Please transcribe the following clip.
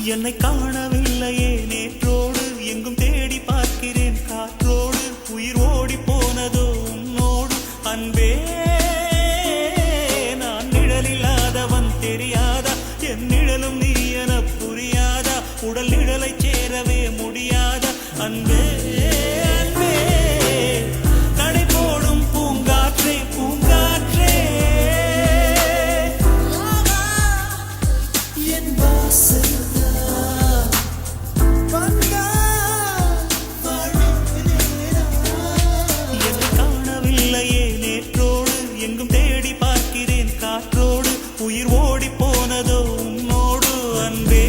என்னை காணவில்லையே நேற்றோடு எங்கும் தேடி பார்க்கிறேன் காற்றோடு உயிர் ஓடி போனதோ உன்னோடு அன்பே நான் நிழலில்லாதவன் தெரியாதா என் நிழலும் நீ என புரியாதா உடல் நிழலை சேரவே முடியாதா அன்பே அன்பே நடை போடும் பூங்காற்றே பூங்காற்றே என் வாசல் எங்கும் தேடி பார்க்கிறேன் காற்றோடு உயிர் ஓடி போனதோ உன்னோடு அன்பே